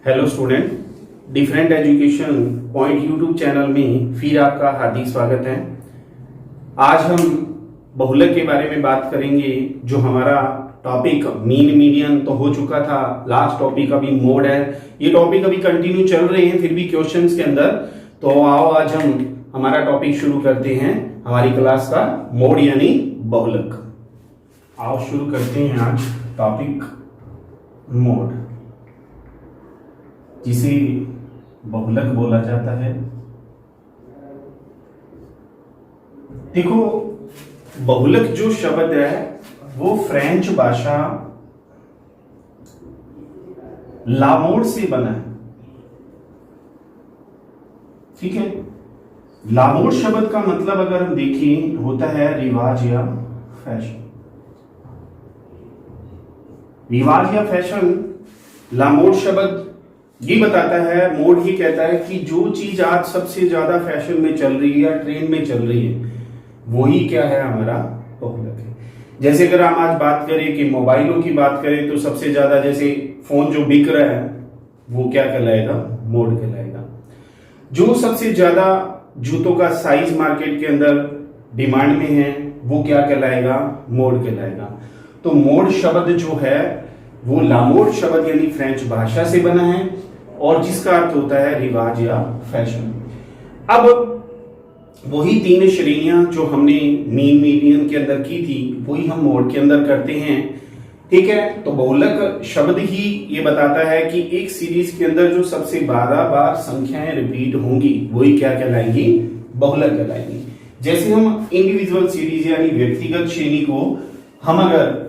Hello student, different education point YouTube channel में फिर आपका हार्दिक स्वागत है। आज हम बहुलक के बारे में बात करेंगे। जो हमारा टॉपिक मीन मीडियन तो हो चुका था, लास्ट टॉपिक अभी मोड है। ये टॉपिक अभी कंटिन्यू चल रहे हैं फिर भी क्वेश्चंस के अंदर। तो आओ आज हम हमारा टॉपिक शुरू करते हैं, हमारी क्लास का मोड यानी बहुलक। आओ शुरू करते हैं आज टॉपिक मोड, जिसे बहुलक बोला जाता है। देखो, बहुलक जो शब्द है वो फ्रेंच भाषा लामोड से बना है। ठीक है, लामोड शब्द का मतलब अगर हम देखें होता है रिवाज या फैशन। रिवाज या फैशन, लामोड शब्द ये बताता है, मोड ही कहता है कि जो चीज आज सबसे ज्यादा फैशन में चल रही है या ट्रेंड में चल रही है वही क्या है, हमारा बहुलक है। जैसे अगर हम आज बात करें कि मोबाइलों की बात करें तो सबसे ज्यादा जैसे फोन जो बिक रहा है वो क्या कहलाएगा, मोड कहलाएगा। जो सबसे ज्यादा जूतों का साइज मार्केट के अंदर डिमांड में है वो क्या कहलाएगा, मोड कहलाएगा। तो मोड शब्द जो है वो लामोड शब्द यानी फ्रेंच भाषा से बना है और जिसका अर्थ होता है रिवाज या फैशन। अब वही तीन श्रेणियां जो हमने मीन मीडियन के अंदर की थी वही हम मोड के अंदर करते हैं। ठीक है, तो बहुलक शब्द ही ये बताता है कि एक सीरीज के अंदर जो सबसे 12 बार संख्याएं रिपीट होंगी वही क्या कहलाएंगी, बहुलक कहलाएंगी। जैसे हम इंडिविजुअल सीरीज यानी व्यक्तिगत श्रेणी को हम अगर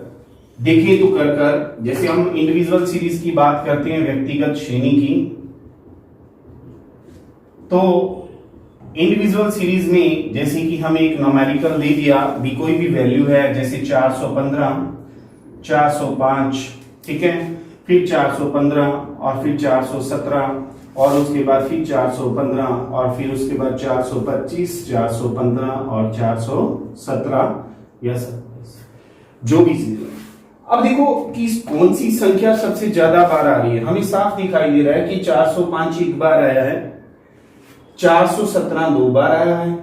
देखिए तो कर जैसे हम इंडिविजुअल सीरीज की बात करते हैं व्यक्तिगत श्रेणी की, तो इंडिविजुअल सीरीज में जैसे कि हम एक न्यूमेरिकल दे दिया भी, कोई भी वैल्यू है जैसे 415, 405, ठीक है, फिर 415 और फिर 417 और उसके बाद फिर 415 और फिर उसके बाद 425, 415 और 417 या 27, जो भी चीज है। अब देखो कि कौन सी संख्या सबसे ज्यादा बार आ रही है। हमें साफ दिखाई दे रहा है कि 405 एक बार आया है, 417 दो बार आया है,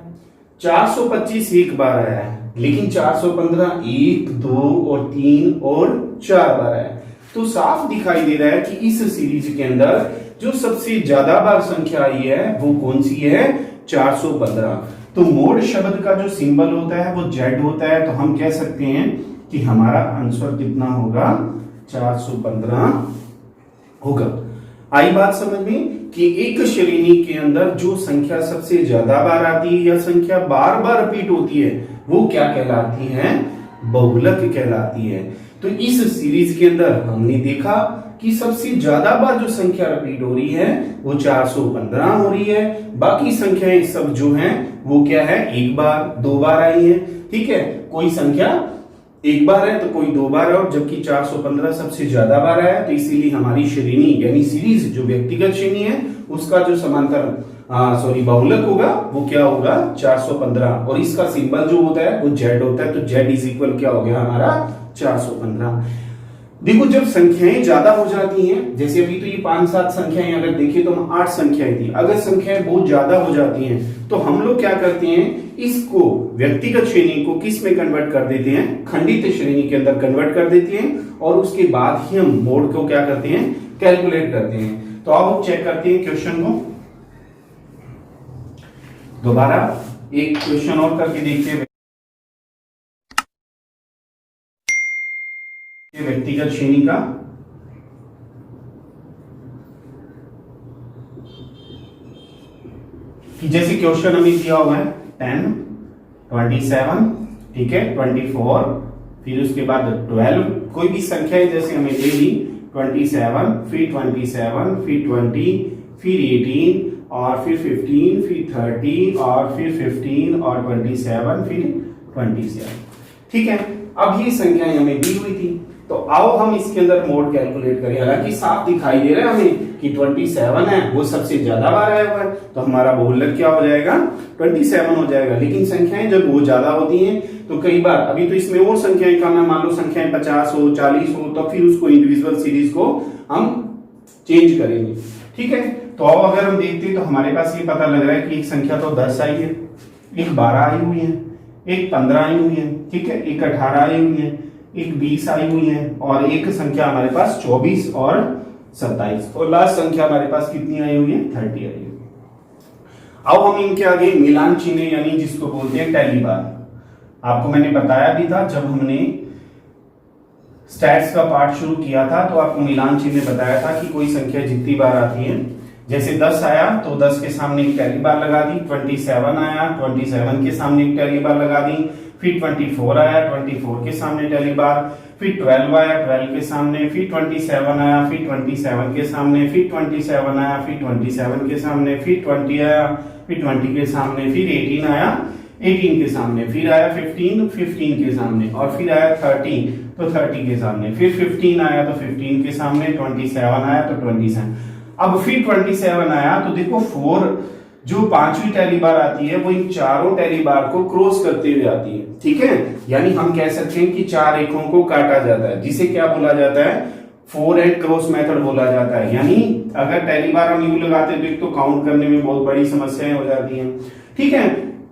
425 एक बार आया है, लेकिन 415 1, 2 और 3 और 4 बार आया है। तो साफ दिखाई दे रहा है कि इस सीरीज के अंदर जो सबसे ज्यादा बार संख्या आई है वो कौन सी है, 415। तो मोड शब्द का जो सिंबल होता है वो जेड होता है, तो हम कह सकते हैं कि हमारा आंसर कितना होगा, 415 होगा। आई बात समझ में कि एक श्रेणी के अंदर जो संख्या सबसे ज्यादा बार आती है या संख्या बार बार रिपीट होती है वो क्या कहलाती है, बहुलक कहलाती है। तो इस सीरीज के अंदर हमने देखा कि सबसे ज्यादा बार जो संख्या रिपीट हो रही है वो 415 हो रही है। बाकी संख्याएं सब जो हैं वो क्या है, एक बार दो बार आई है। ठीक है, कोई संख्या एक बार है तो कोई दो बार है, और जबकि 415 सबसे ज्यादा बार आया, तो इसीलिए हमारी श्रेणी यानी सीरीज जो व्यक्तिगत श्रेणी है उसका जो समांतर बहुलक होगा वो क्या होगा, 415। और इसका सिंबल जो होता है वो जेड होता है, तो जेड इज इक्वल क्या हो गया हमारा, 415। देखो, जब संख्याएं ज्यादा हो जाती हैं, जैसे अभी तो ये 5-7 संख्याएं अगर देखें तो हम 8 संख्याएं थी, अगर संख्याएं बहुत ज्यादा हो जाती हैं तो हम लोग क्या करते हैं, इसको व्यक्तिगत श्रेणी को किस में कन्वर्ट कर देते हैं, खंडित श्रेणी के अंदर कन्वर्ट कर देते हैं, और उसके बाद ही हम मोड को क्या करते हैं, कैलकुलेट करते हैं। तो अब चेक करते हैं क्वेश्चन को, दोबारा एक क्वेश्चन और करके देखते हैं। व्यक्तिगत श्रेणी का कि जैसे क्वेश्चन हमें दिया हुआ है 10, 27, ठीक है, 24, फिर उसके बाद 12, कोई भी संख्या है जैसे हमें दे दी 27, फिर 27, फिर 20, फिर 18 और फिर 15, फिर 30 और फिर 15 और 27, फिर 27। ठीक है, अब ये संख्याएं हमें दी हुई थी, तो आओ हम इसके अंदर मोड कैलकुलेट करें। हालांकि साफ दिखाई दे रहा है हमें कि 27 है वो सबसे ज्यादा बार आया हुआ है, तो हमारा बहुलक क्या हो जाएगा, 27 हो जाएगा। लेकिन संख्याएं जब वो ज्यादा होती हैं तो कई बार, अभी तो इसमें और संख्याएं कम है, मान लो संख्याएं 50 हो, 40 हो, तो फिर उसको इंडिविजुअल सीरीज को हम चेंज करेंगे। ठीक है, तो अब अगर हम देखते हैं तो हमारे पास ये पता लग रहा है कि एक संख्या तो 10 आई है, एक 12 आई हुई है, एक 15 आई हुई है, ठीक है, एक 18 आई हुई है, एक 20 आई हुई है, और एक संख्या हमारे पास 24 और 27, और लास्ट संख्या हमारे पास कितनी आई हुई है, 30 आई हुई है। अब हम इनके आगे मिलान चिन्ह यानी जिसको बोलते हैं टैली बार, आपको मैंने बताया भी था जब हमने स्टैट्स का पार्ट शुरू किया था, तो आपको मिलान चिन्ह बताया था कि कोई संख्या जितनी बार आती है, जैसे 10 आया तो 10 के सामने एक टैली बार लगा दी, 27 आया 27 के सामने एक टैली बार लगा दी, फिर 24 आया 24 के सामने टैली बार, फिर 12 आया 12 के सामने, फिर 27 आया फिर 27 के सामने, फिर 27 आया फिर 27 के सामने, फिर 20 आया फिर 20 के सामने, फिर 18 आया 18 के सामने, फिर आया 15 15 के सामने, और फिर आया 30 तो 30 के सामने, फिर 15 आया तो 15 के सामने, 27 आया तो 27। अब फिर 27 आया तो देखो 4 जो पांचवी टैली बार आती है वो इन चारों टैली बार को क्रॉस करते हुए आती है। ठीक है, यानी हम कह सकते हैं कि चार रेखाओं को काटा जाता है, जिसे क्या बोला जाता है, 4 एंड क्रॉस मेथड बोला जाता है। यानी अगर टैली बार हम यूं लगाते हैं तो काउंट करने में बहुत बड़ी समस्याएं हो जाती हैं। ठीक है,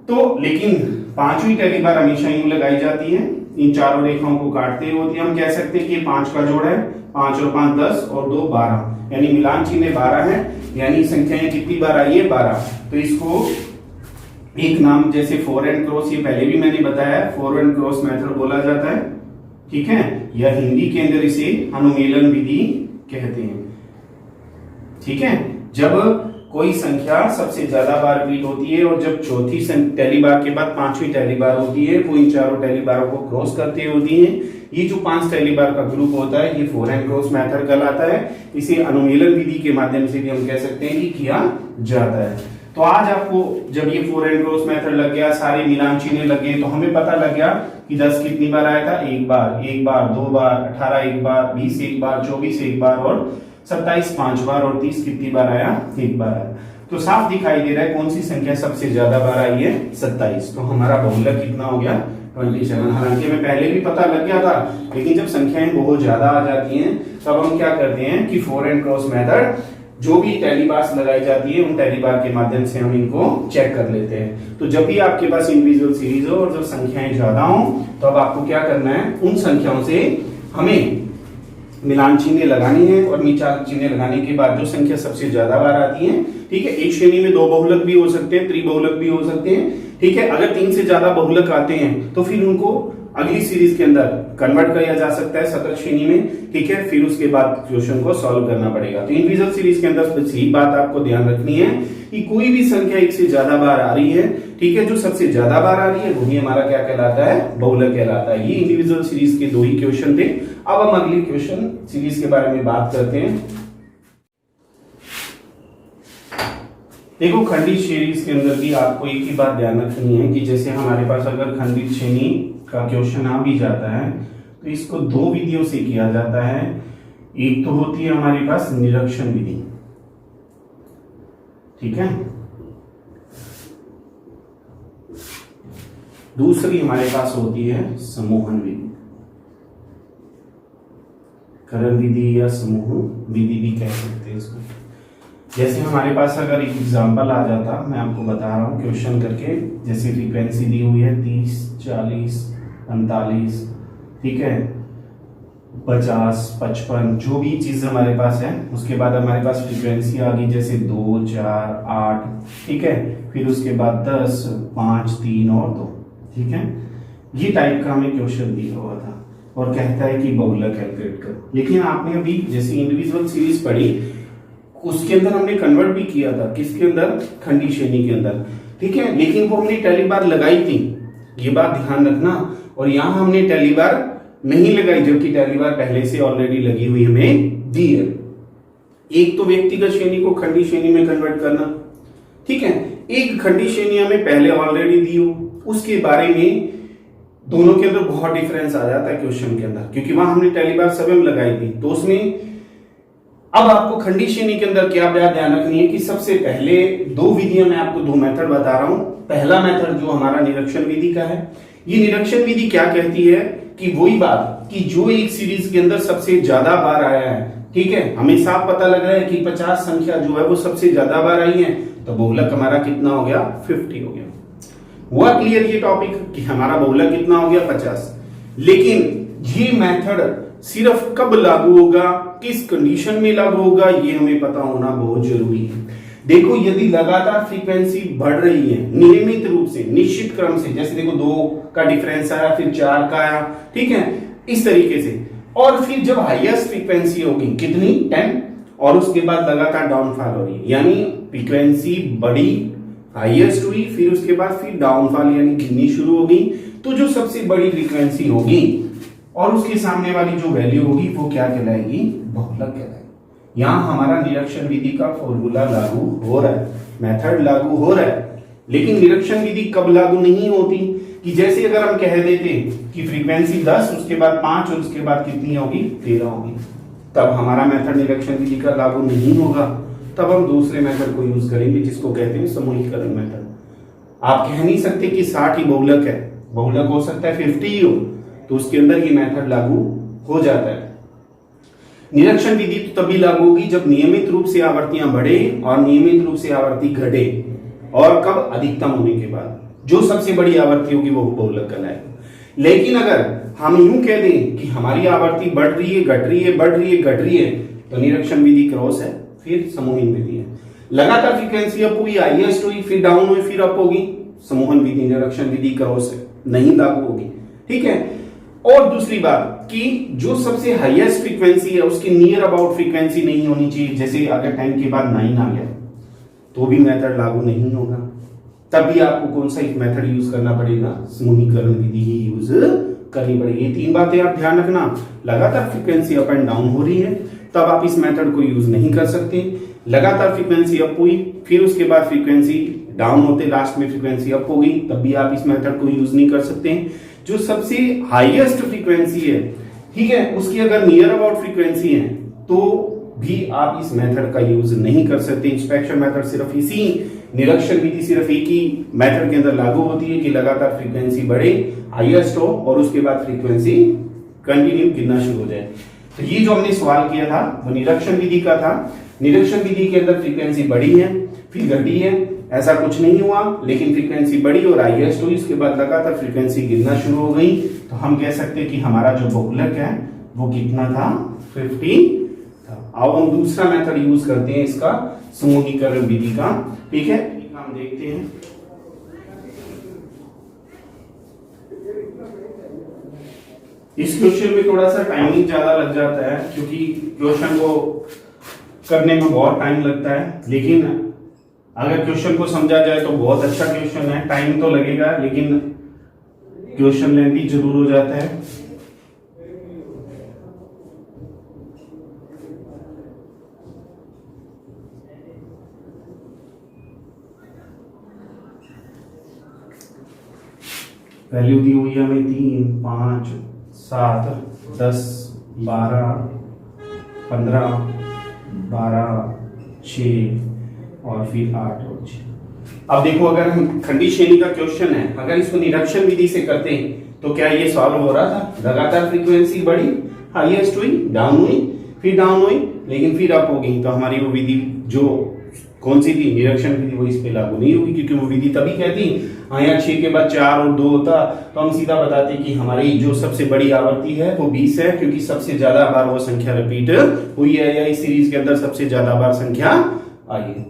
तो लेकिन पांचवी टैली बार हमेशा यूं लगाई जाती है, इन चारों रेखाओं को काटते हुए होती है। हम कह सकते हैं कि ये 5 का जोड़ है, 5 और 5 10 और 2 12, यानी मिलान चिन्ह 12 है, यानी संख्याएं कितनी बार आई है, 12। तो इसको एक नाम जैसे 4 एंड क्रॉस, ये पहले भी मैंने बताया, 4 एंड क्रॉस मेथड बोला जाता है। ठीक है, या हिंदी के अंदर इसे अनुमेलन विधि कहते हैं। ठीक है, जब कोई संख्या सबसे ज्यादा बार रिपीट होती है और जब चौथी टैली बार के बाद पांचवी टैली बार होती है, वो इन चारों टैली बारों को क्रॉस करते होती है। ये जो 5 टैली बार का ग्रुप होता है ये 4 एंड क्रॉस मेथड कहलाता है। इसे अनुमेलन विधि के माध्यम से भी हम कह सकते हैं कि किया जाता है। तो आज आपको जब ये 4 एंड क्रॉस मेथड लग गया, सारे मिलान चिन्ह लग गए, तो हमें पता लग गया कि 10 कितनी बार आया था, एक बार, 2 बार, 18 एक बार, 20 एक बार, 24 एक बार, और 27 5 बार, और 30 कितनी बार आया, एक बार आया। तो साफ दिखाई दे रहा है कौन सी संख्या सबसे ज्यादा बार आई है, 27। तो हमारा बहुलक कितना हो गया, 27। हालांकि हमें पहले भी पता लग गया था, लेकिन जब संख्याएं बहुत ज्यादा आ जाती हैं तब हम क्या करते हैं कि 4 एंड क्रॉस मेथड जो भी टैली बार्स लगाई जाती है उन टैली बार के माध्यम से हम इनको चेक कर लेते हैं। तो जब भी आपके पास इंडिविजुअल सीरीज हो और जब संख्याएं ज्यादा हो तो अब आपको क्या करना है, उन संख्याओं से हमें मिलान चिन्ह लगानी है, और मिलान चिन्ह लगाने के बाद जो संख्या सबसे ज्यादा बार आती है, ठीक है, एक श्रेणी में 2 बहुलक भी हो सकते हैं, त्रिबहुलक भी हो सकते हैं। ठीक है, अगर 3 से ज्यादा बहुलक आते हैं तो फिर उनको अगली सीरीज के अंदर कन्वर्ट किया जा सकता है शतक श्रेणी में। ठीक है, फिर उसके बाद क्वेश्चन को सॉल्व करना पड़ेगा। तो इंडिविजुअल सीरीज के अंदर यही बात आपको ध्यान रखनी है कि कोई भी संख्या एक से ज्यादा बार आ रही है, ठीक है, जो सबसे ज्यादा बार आ रही है वही हमारा क्या कहलाता है, बहुलक कहलाता है। ये इंडिविजुअल सीरीज के 2 ही क्वेश्चन थे। अब हम अगली क्वेश्चन सीरीज के बारे में बात करते हैं। देखो, खंडित सीरीज के अंदर भी आपको एक ही बात ध्यान रखनी है कि जैसे हमारे पास अगर खंडित श्रेणी का क्वेश्चन आ भी जाता है तो इसको 2 विधियों से किया जाता है। एक तो होती है हमारे पास निरीक्षण विधि, ठीक है, दूसरी हमारे पास होती है समूहन विधि, करण विधि या समूह विधि भी कह सकते हैं इसको। जैसे हमारे पास अगर एक एग्जांपल आ जाता, मैं आपको बता रहा हूं क्वेश्चन करके, जैसे फ्रीक्वेंसी दी हुई है 30, 40, 45, ठीक है, 50, 55, जो भी चीज हमारे पास है, उसके बाद हमारे पास फ्रीक्वेंसी आ गई जैसे 2, 4, 8, ठीक है, फिर उसके बाद 10, 5, 3 और 2, ठीक है। ये टाइप का हमें क्वेश्चन दिया हुआ था और कहता है कि बहुलक कैलकुलेट करो। लेकिन आपने अभी जैसे इंडिविजुअल सीरीज पढ़ी, उसके अंदर हमने कन्वर्ट भी किया था, किसके अंदर, खंडित श्रेणी के अंदर, ठीक है, लेकिन वो हमने टैली बार लगाई थी, ये बात ध्यान रखना। और यहां हमने टैली बार नहीं लगाई, जबकि टैली बार पहले से ऑलरेडी लगी हुई हमें दी है। एक तो व्यक्तिगत श्रेणी को खंडित श्रेणी में कन्वर्ट करना, ठीक है, एक खंडित श्रेणी हमें पहले ऑलरेडी दी हो, उसके बारे में दोनों के अंदर बहुत डिफरेंस आ जाता है क्वेश्चन के अंदर, क्योंकि वहां हमने टैली बार स्वयं लगाई थी। तो उसमें अब आपको खंडित श्रेणी के अंदर क्या बात ध्यान रखनी है कि सबसे पहले 2 विधियां, मैं आपको 2 मेथड बता रहा हूं। पहला मेथड जो हमारा निरीक्षण विधि का है, ये निरीक्षण विधि क्या कहती है कि वही बात कि जो एक सीरीज के अंदर सबसे ज्यादा बार आया है ठीक है, हमें साफ पता लग रहा है कि 50 संख्या जो है वो सबसे ज्यादा बार आई है, तो बहुलक हमारा कितना हो गया, 50 हो गया। हुआ क्लियर ये टॉपिक कि हमारा बहुलक कितना हो गया, 50। लेकिन ये मेथड सिर्फ कब लागू होगा, किस कंडीशन में लागू होगा, ये हमें पता होना बहुत जरूरी है। देखो, यदि लगातार फ्रीक्वेंसी बढ़ रही है नियमित रूप से, निश्चित क्रम से, जैसे देखो 2 का डिफरेंस आया, फिर 4 का आया, ठीक है, इस तरीके से, और फिर जब हाईएस्ट फ्रीक्वेंसी होगी कितनी, 10, और उसके बाद लगातार डाउनफॉल हो रही है, यानी फ्रीक्वेंसी बढ़ी, हाईएस्ट हुई, फिर उसके बाद फिर डाउनफॉल यानी गिरनी शुरू होगी, तो जो सबसे बड़ी फ्रीक्वेंसी होगी और उसके सामने वाली जो वैल्यू होगी वो क्या कहलाएगी, बहुलक कहलाएगी। यहां हमारा निरीक्षण विधि का फॉर्मूला लागू हो रहा है, मेथड लागू हो रहा है। लेकिन निरीक्षण विधि कब लागू नहीं होती, कि जैसे अगर हम कह देते कि फ्रीक्वेंसी 10, उसके बाद 5 और उसके बाद कितनी होगी, 13 होगी, तब हमारा मेथड निरीक्षण विधि का लागू नहीं होगा। तब हम दूसरे मेथड को यूज करेंगे जिसको कहते हैं समूहीकरण मेथड। आप कह नहीं सकते कि 60 ही बहुलक है, बहुलक हो सकता है 50 ही हो, तो उसके अंदर ये मेथड लागू हो जाता है। निरीक्षण विधि तो तभी लागू होगी जब नियमित रूप से आवर्तियां बढ़े और नियमित रूप से आवर्ती घटे, और कब, अधिकतम होने के बाद। जो सबसे बड़ी आवर्ती होगी वो बहुलक कहलाएगी। लेकिन अगर हम यूं कह दें कि हमारी आवर्ती बढ़ रही है, घट रही है, बढ़ रही है, घट रही है, तो निरीक्षण विधि क्रॉस है, फिर समूहन विधि है। लगातार फ्रीक्वेंसी अप हुई, हाईएस्ट हुई, फिर डाउन हुई, फिर अप होगी, समूहन विधि, निरीक्षण विधि क्रॉस है, नहीं लागू होगी, ठीक है। और दूसरी बात कि जो सबसे हाईएस्ट फ्रीक्वेंसी है उसकी नियर अबाउट फ्रीक्वेंसी नहीं होनी चाहिए। जैसे अगर 10 के बाद 9 आ गया तो भी मेथड लागू नहीं होगा, तब भी आपको कौन सा एक मेथड यूज करना पड़ेगा, समूहीकरण विधि ही यूज करनी पड़ेगी। ये 3 बातें आप ध्यान रखना। लगातार फ्रीक्वेंसी अप एंड डाउन हो रही है तब आप इस मेथड को यूज नहीं कर सकते। लगातार फ्रीक्वेंसी अप हुई, फिर उसके बाद फ्रीक्वेंसी डाउन होते, लास्ट में फ्रीक्वेंसी अप होगी, तब भी आप इस मेथड को यूज नहीं कर सकते। जो सबसे हाईएस्ट फ्रीक्वेंसी है, ठीक है, उसकी अगर नियर अबाउट फ्रीक्वेंसी है तो भी आप इस मेथड का यूज नहीं कर सकते। इंस्पेक्शन मेथड सिर्फ इसी, निरीक्षण विधि सिर्फ एक ही मेथड के अंदर लागू होती है कि लगातार फ्रीक्वेंसी बढ़े, हाईएस्ट हो, और उसके बाद फ्रीक्वेंसी कंटिन्यू गिरना शुरू हो जाए। तो ये जो हमने सवाल किया था वो निरीक्षण विधि का था। निरीक्षण विधि के अंदर फ्रीक्वेंसी बढ़ी है, फिर घटी है, ऐसा कुछ नहीं हुआ, लेकिन फ्रीक्वेंसी बढ़ी और हाईएस्ट हुई, उसके बाद लगातार फ्रीक्वेंसी गिरना शुरू हो गई, तो हम कह सकते हैं कि हमारा जो बहुलक है वो कितना था, 50 था। अब हम दूसरा मेथड यूज करते हैं इसका, समूहीकरण विधि का, ठीक है, हम देखते हैं। इस क्वेश्चन में थोड़ा सा टाइमिंग ज्यादा लग जाता है क्योंकि क्वेश्चन को करने में बहुत टाइम लगता है, लेकिन अगर क्वेश्चन को समझा जाए तो बहुत अच्छा क्वेश्चन है। टाइम तो लगेगा लेकिन क्वेश्चन लेंथी जरूर हो जाता है। वैल्यू दी हुई है हमें 3, 5, 7, 10, 12, 15, 12, 6 और फिर 8 और 6। अब देखो, अगर हम खंडी श्रेणी का क्वेश्चन है, अगर इसको निरीक्षण विधि से करते हैं तो क्या ये सॉल्व हो रहा था? लगातार फ्रीक्वेंसी बढ़ी, हाईएस्ट हुई, डाउन हुई, फिर डाउन हुई, लेकिन फिर अप हो गई, तो हमारी वो विधि जो कौन सी थी, निरीक्षण विधि, वो इस पे लागू नहीं होगी, क्योंकि वो विधि तभी कहती, हाँ यार 6 के बाद 4 और 2 होता तो हम सीधा बताते कि हमारी जो सबसे बड़ी आवर्ती है वो 20 है, क्योंकि सबसे ज्यादा बार वो संख्या रिपीट हुई है या इस सीरीज के अंदर सबसे ज्यादा बार संख्या आई है,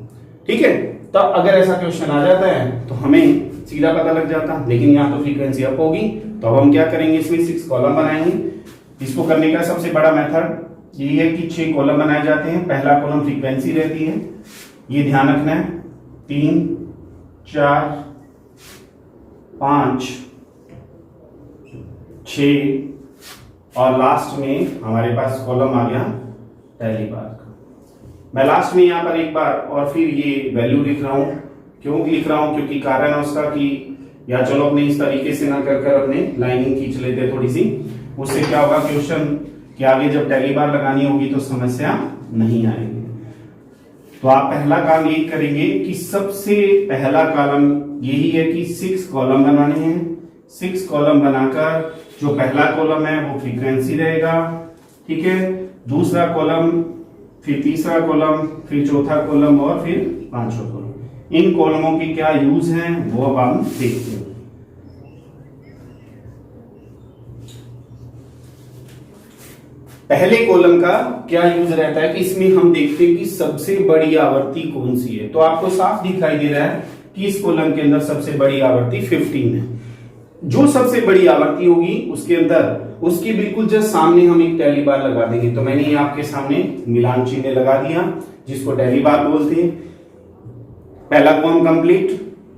ठीक है। तब अगर ऐसा क्वेश्चन आ जाता है तो हमें सीधा पता लग जाता, लेकिन यहाँ तो फ्रीक्वेंसी अप होगी, तो अब हम क्या करेंगे, इसमें 6 कॉलम बनाएंगे। इसको करने का सबसे बड़ा मेथड यही है कि 6 कॉलम बनाए जाते हैं। पहला कॉलम फ्रीक्वेंसी रहती है, ये ध्यान रखना है, 3, 4, 5, 6 और लास्ट में हमारे पास कॉलम आ गया पहली बार का। मैं लास्ट में यहाँ पर एक बार और फिर ये वैल्यू लिख रहा हूं। क्यों लिख रहा हूं? क्योंकि कारण है उसका कि या चलो अपने इस तरीके से ना कर अपने लाइनिंग खींच लेते हैं थोड़ी सी, उससे क्या होगा, क्वेश्चन के आगे जब टैली बार लगानी होगी तो समस्या नहीं आएगी। तो आप पहला काम यही करेंगे कि सबसे पहला कॉलम यही है कि 6 कॉलम बनाने हैं। 6 कॉलम बनाकर जो पहला कॉलम है वो फ्रीक्वेंसी रहेगा, ठीक है। दूसरा कॉलम, फिर तीसरा कॉलम, फिर चौथा कॉलम और फिर पांचवा कॉलम। इन कॉलमों के क्या यूज हैं वो अब हम देखते हैं। पहले कॉलम का क्या यूज रहता है कि इसमें हम देखते हैं कि सबसे बड़ी आवर्ती कौन सी है। तो आपको साफ दिखाई दे रहा है कि इस कॉलम के अंदर सबसे बड़ी आवर्ती 15 है। जो सबसे बड़ी आवर्ती होगी उसके अंदर उसके बिल्कुल जस्ट सामने हम एक टैली बार लगा देंगे। तो मैंने ये आपके सामने मिलान चिन्ह लगा दिया जिसको टैली बार बोलते हैं। पहला काम कंप्लीट।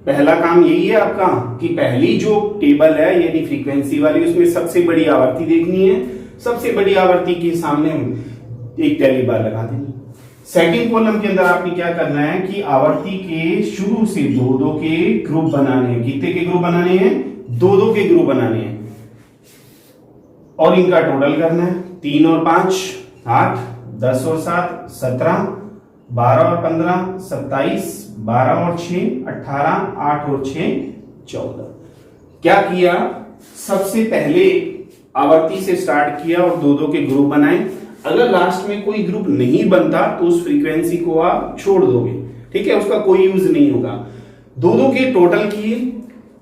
पहला काम यही है आपका कि पहली जो टेबल है यानी फ्रीक्वेंसी वाली उसमें सबसे बड़ी आवर्ती देखनी है। सबसे बड़ी आवर्ती के सामने एक टैली बार लगा देनी। सेकंड कॉलम के अंदर आपने क्या करना है कि आवर्ती के शुरू से दो दो के ग्रुप बनाने हैं। कितने के ग्रुप बनाने हैं? दो दो के ग्रुप बनाने हैं और इनका टोटल करना है। 3 और 5 8, 10 और 7 17, 12 और 15 27, 12 और 6 18, 8 और 6 14। क्या किया? सबसे पहले आवर्ती से स्टार्ट किया और दो दो के ग्रुप बनाए। अगर लास्ट में कोई ग्रुप नहीं बनता तो उस फ्रीक्वेंसी को आप छोड़ दोगे, ठीक है, उसका कोई यूज नहीं होगा। दो दो के टोटल किए।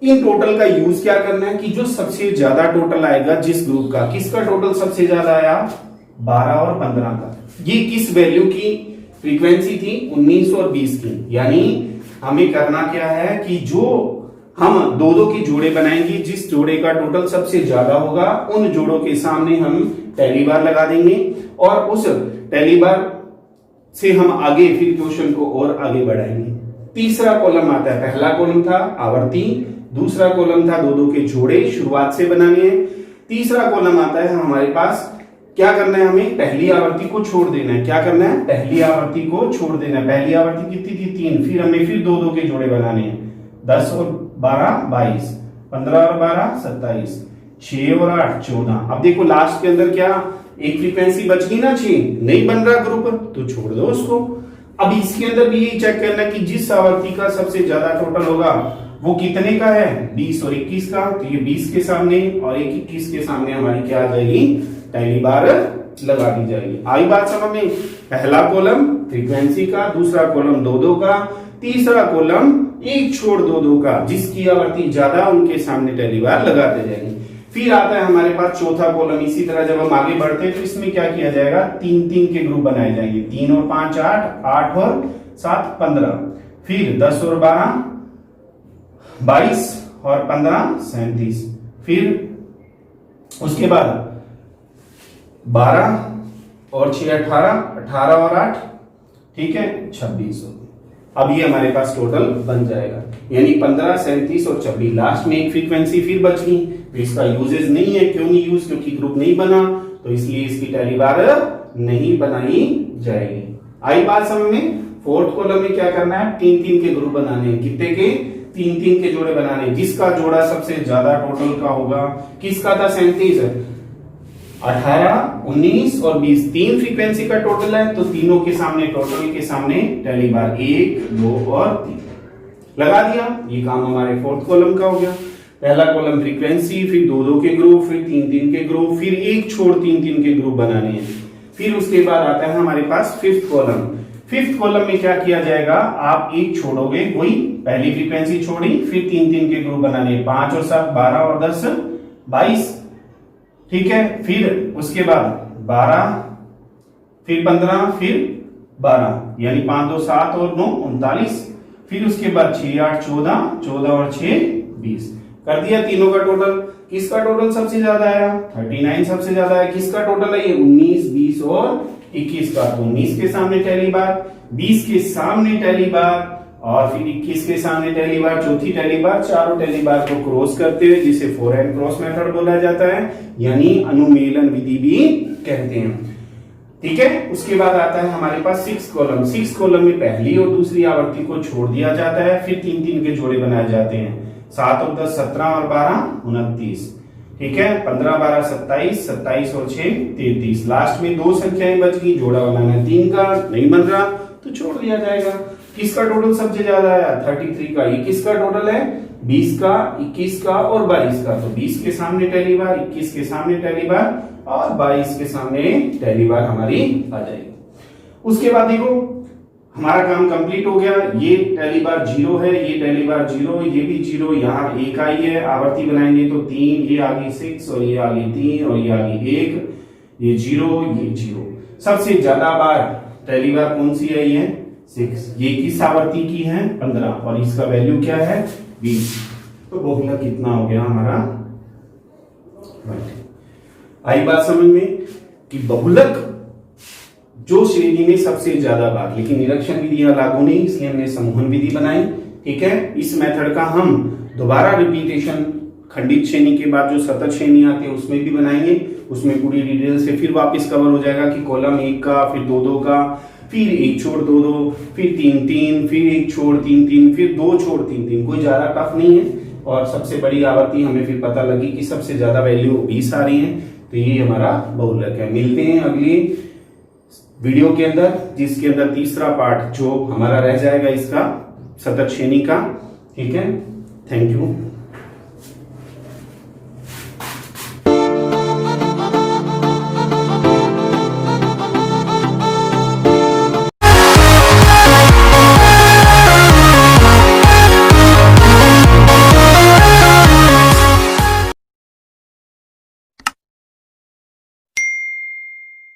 इन टोटल का यूज क्या करना है कि जो सबसे ज्यादा टोटल आएगा जिस ग्रुप का, किसका टोटल सबसे ज्यादा आया? 12 और 15 का। ये किस वैल्यू की फ्रीक्वेंसी थी? 19 और 20 की। यानी हमें करना क्या है कि जो हम दो दो के जोड़े बनाएंगे, जिस जोड़े का टोटल सबसे ज्यादा होगा उन जोड़ों के सामने हम टैली बार लगा देंगे और उस टैली बार से हम आगे फिर क्वेश्चन को और आगे बढ़ाएंगे। तीसरा कॉलम आता है, पहला कॉलम था आवर्ती, दूसरा कॉलम था दो दो के जोड़े शुरुआत से बनाने हैं। तीसरा कॉलम आता है हमारे पास क्या करना है, हमें पहली आवर्ती को छोड़ देना है। क्या करना है? पहली आवर्ती को छोड़ देना है। पहली आवर्ती कितनी थी? 3। फिर हमें फिर दो दो के जोड़े बनाने हैं। 10 और 12 22, 15 और 12 27, 6 और 8 14। अब देखो लास्ट के अंदर क्या एक फ्रीक्वेंसी बच गई ना, 6 नहीं बन रहा ग्रुप, तो छोड़ दो उसको। अब इसके अंदर भी यही चेक करना कि जिस आवर्ती का सबसे ज्यादा टोटल होगा वो कितने का है? 20 और 21 का। तो ये 20 के सामने और 21 के सामने हमारी क्या आ जाएगी? टैली बार लगा दी जाएगी। आई बात समझ में? पहला कॉलम फ्रीक्वेंसी का, दूसरा कॉलम दो दो का, तीसरा कॉलम एक छोड़ दो दो का, जिसकी आवर्ती ज्यादा उनके सामने टैली बार लगाते जाएंगे। फिर आता है हमारे पास चौथा कॉलम। इसी तरह जब हम आगे बढ़ते हैं तो इसमें क्या किया जाएगा? 3-3 के ग्रुप बनाए जाएंगे। 3 और 5 8, 8 और 7 15, फिर 10 और 12 22 और 15 37, फिर उसके बाद 12 और 6 18, 18 और 8 ठीक है 26 हो। अब ये हमारे पास टोटल बन जाएगा, यानी 15 37 और 26। लास्ट में एक फ्रीक्वेंसी फिर बच गई, तो इसका यूजेज नहीं है। क्यों नहीं यूज? क्योंकि ग्रुप नहीं बना, तो इसलिए इसकी टैली बार नहीं बनाई जाएगी। आई बात समझ में? फोर्थ कॉलम में क्या करना है? 3-3 के ग्रुप बनाने हैं। कितने के? 3-3 के जोड़े बनाने हैं। जिसका जोड़ा सबसे ज्यादा टोटल का होगा, किसका था? 37, 18 19 और 20। 3 फ्रीक्वेंसी का टोटल है, तो तीनों के सामने टोटल के सामने टैली बार 1 2 और 3 लगा दिया। ये काम हमारे फोर्थ कॉलम का हो गया। पहला कॉलम फ्रीक्वेंसी, फिर दो दो के ग्रुप, फिर 3-3 के ग्रुप, फिर एक छोड़ 3-3 के ग्रुप बनाने हैं। फिर उसके बाद आता है हमारे पास फिफ्थ कॉलम। फिफ्थ कॉलम में क्या किया जाएगा? आप एक छोड़ोगे, कोई पहली फ्रीक्वेंसी छोड़ी, फिर 3-3 के ग्रुप बनाने, 5 और 7 12 और 10 22 ठीक है। फिर उसके बाद 12, फिर 15, फिर 12, यानी 5 2 7 और 9 39। फिर उसके बाद 6 8 14, 14 और 6 20 कर दिया। तीनों का टोटल, किसका टोटल सबसे ज्यादा आया? 39 सबसे ज्यादा है। किसका टोटल है ये? 19 20 और 21 का। तो 19 के सामने टैली बार, 20 के सामने टैली बार और फिर 21 के सामने टैली बार, चौथी टैली बार। चारों टैली बार को क्रॉस करते हुए, जिसे फोर एंड क्रॉस मेथड बोला जाता है, यानी अनुमेलन विधि भी कहते हैं। ठीक है। उसके बाद आता है हमारे पास सिक्स कॉलम। सिक्स कॉलम में पहली और दूसरी आवर्ती को छोड़ दिया जाता है, फिर 3-3 के जोड़े बनाए जाते हैं। 7 और 10 17 और 12 29 ठीक है। 15 12 27, 27 और 6 33। लास्ट में दो संख्याएं बच गई, जोड़ा बनाना है 3 का, नहीं बन रहा तो छोड़ दिया जाएगा। किसका टोटल सबसे ज्यादा आया? 33 का। ये किसका टोटल है? 20 का, 21 का और 22 का। तो 20 के सामने टैली बार, 21 के सामने टैली बार और 22 के सामने पहली बार हमारी आ जाएगी। उसके बाद देखो हमारा काम कंप्लीट हो गया। ये पहली बार 0 है, ये पहली बार 0, ये भी 0, यहाँ 1 आई है, आवर्ती बनाएंगे तो 3, ये आ गई 6 और ये आ गई 3 और ये आ गई 1, ये 0, ये 0। सबसे ज्यादा बार पहली बार कौन सी आई है? 6। ये किस आवर्ती की है? 15 और इसका वैल्यू क्या है? 20। तो बहुलक कितना हो गया हमारा? आई बात समझ में कि बहुलक जो श्रेणी में सबसे ज्यादा बार, लेकिन निरीक्षण विधि लागू नहीं, इसलिए हमने समूहन विधि बनाई। ठीक है, इस मेथड का हम दोबारा रिपीटेशन खंडित श्रेणी के बाद जो सतत श्रेणी आती है उसमें भी बनाएंगे। उसमें पूरी डिटेल से फिर वापस कवर हो जाएगा कि कॉलम 1 का, फिर 2-2 का, फिर 1 छोड़ 2-2, फिर 3-3, फिर 1 छोड़ 3-3, फिर 2 छोड़ 3-3। कोई ज्यादा टफ नहीं है। और सबसे बड़ी आवर्ती हमें फिर पता लगी कि सबसे ज्यादा वैल्यू 20 आ रही है, तो ये हमारा बहुलक है। मिलते हैं अगली वीडियो के अंदर, जिसके अंदर तीसरा पार्ट जो हमारा रह जाएगा इसका सतत श्रेणी का। ठीक है, थैंक यू।